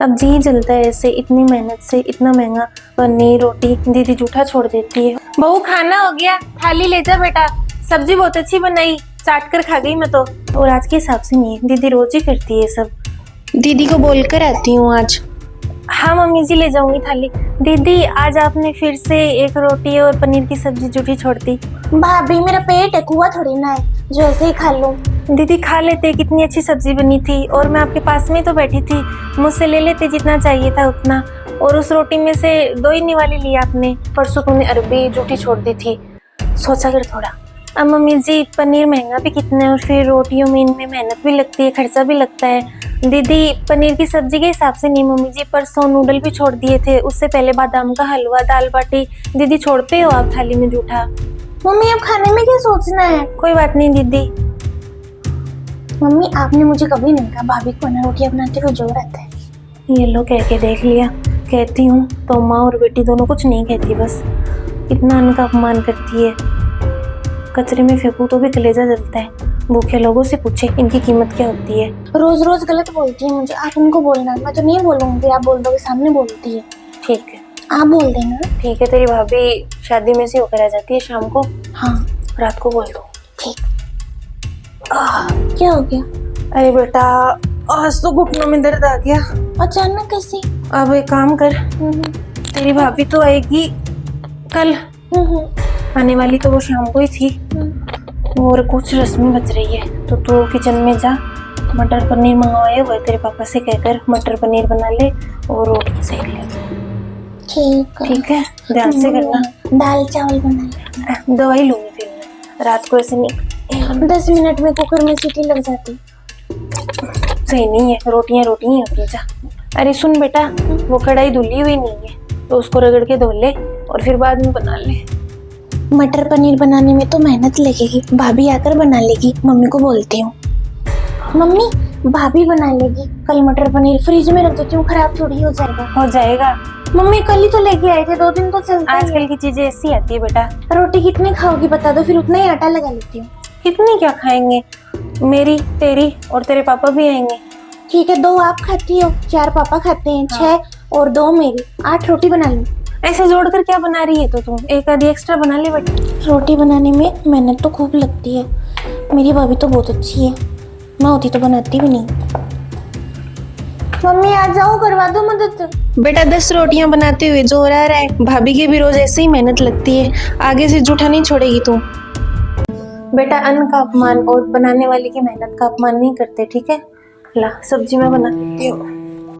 अब जी जलता है ऐसे, इतनी मेहनत से इतना महंगा पनीर रोटी दीदी जूठा छोड़ देती है। बहू खाना हो गया, थाली ले जा बेटा। सब्जी बहुत अच्छी बनाई, चाट कर खा गई मैं तो। और आज के हिसाब से नहीं है, दीदी रोज ही करती है सब। दीदी को बोलकर आती हूँ आज। हाँ मम्मी जी ले जाऊंगी थाली। दीदी आज आपने फिर से एक रोटी और पनीर की सब्जी जूठी छोड़ दी। भाभी मेरा पेट है, कुआ थोड़ी ना है जो ऐसे ही खा लूं। दीदी खा लेते, कितनी अच्छी सब्जी बनी थी और मैं आपके पास में तो बैठी थी, मुझसे ले लेते जितना चाहिए था उतना। और उस रोटी में से 2 ही निवाले ली आपने। परसों तुमने अरबी जूठी छोड़ दी थी, सोचा कर थोड़ा। अब मम्मी जी पनीर महंगा भी कितना है और फिर रोटियों में इनमें मेहनत भी लगती है, खर्चा भी लगता है। दीदी पनीर की सब्जी के हिसाब से नहीं मम्मी जी, परसों नूडल भी छोड़ दिए थे, उससे पहले बादाम का हलवा दाल बाटी। दीदी छोड़ते हो आप थाली में जूठा। मम्मी अब खाने में क्या सोचना है? कोई बात नहीं दीदी। मम्मी आपने मुझे कभी नहीं कहा भाभी को ना रोटियां बनाते हुए जोर आता है। ये लो कह के देख लिया। कहती हूँ तो माँ और बेटी दोनों कुछ नहीं कहती, बस इतना उनका अपमान करती है। कचरे में फेंकू तो भी कलेजा जलता है। भूखे लोगों से पूछे इनकी कीमत क्या होती है। रोज रोज गलत बोलती है मुझे, आप उनको बोलना। मैं तो नहीं बोलूंगी, आप बोल दोगे, सामने बोलती है। ठीक है आप बोल देना। ठीक है, तेरी भाभी शादी में से होकर आ जाती है शाम को। हाँ रात को बोल दो। ठीक। क्या हो गया? अरे बेटा आज तो घुटनों में दर्द आ गया अचानक कैसे? अब एक काम कर, तेरी भाभी तो आएगी कल, आने वाली तो वो शाम को ही थी। और कुछ रस्में बच रही है तो तू किचन में जा, मटर पनीर मंगवाए हुए तेरे पापा से कहकर मटर पनीर बना ले और रोटी सेक ले। ठीक है, ध्यान से करना। दाल चावल बना ले। दवाई लूंगी फिर मैं, रात को ऐसे नहीं। 10 मिनट में कुकर में सीटी लग जाती। सही नहीं है, रोटियां रोटियां होती जा। अरे सुन बेटा, वो कढ़ाई धुली हुई नहीं है तो उसको रगड़ के धो ले और फिर बाद में बना ले। मटर पनीर बनाने में तो मेहनत लगेगी, भाभी आकर बना लेगी। मम्मी को बोलती हूँ। मम्मी भाभी बना लेगी कल मटर पनीर, फ्रिज में रख देती हूँ, खराब थोड़ी हो जाएगा। हो जाएगा। मम्मी कल ही तो लेके आए थे, 2 दिन तो चलता ही है। आजकल की चीजें ऐसी आती है बेटा। रोटी कितनी खाओगी बता दो, फिर उतना ही आटा लगा लेती हूँ। इतनी क्या खाएंगे, मेरी तेरी और तेरे पापा भी आएंगे। ठीक है, 2 आप खाती हो, 4 पापा खाते हैं, 6 और 2 मेरी, 8 रोटी बना लूँ। ऐसे जोड़कर क्या बना रही है तो तुम एक आधी एक्स्ट्रा बना ले बेटा। रोटी बनाने में मेहनत तो खूब लगती है, मेरी भाभी तो बहुत अच्छी है, मैं होती तो बनाती भी नहीं। मम्मी आ जाओ, करवा दो मदद। बेटा 10 रोटियां बनाते हुए जोर आ रहा है, भाभी की भी रोज ऐसे ही मेहनत लगती है, आगे से जूठा नहीं छोड़ेगी तू। बेटा अन्न का अपमान और बनाने वाले की मेहनत का अपमान नहीं करते, ठीक है। ला सब्जी मैं बना देती हूँ।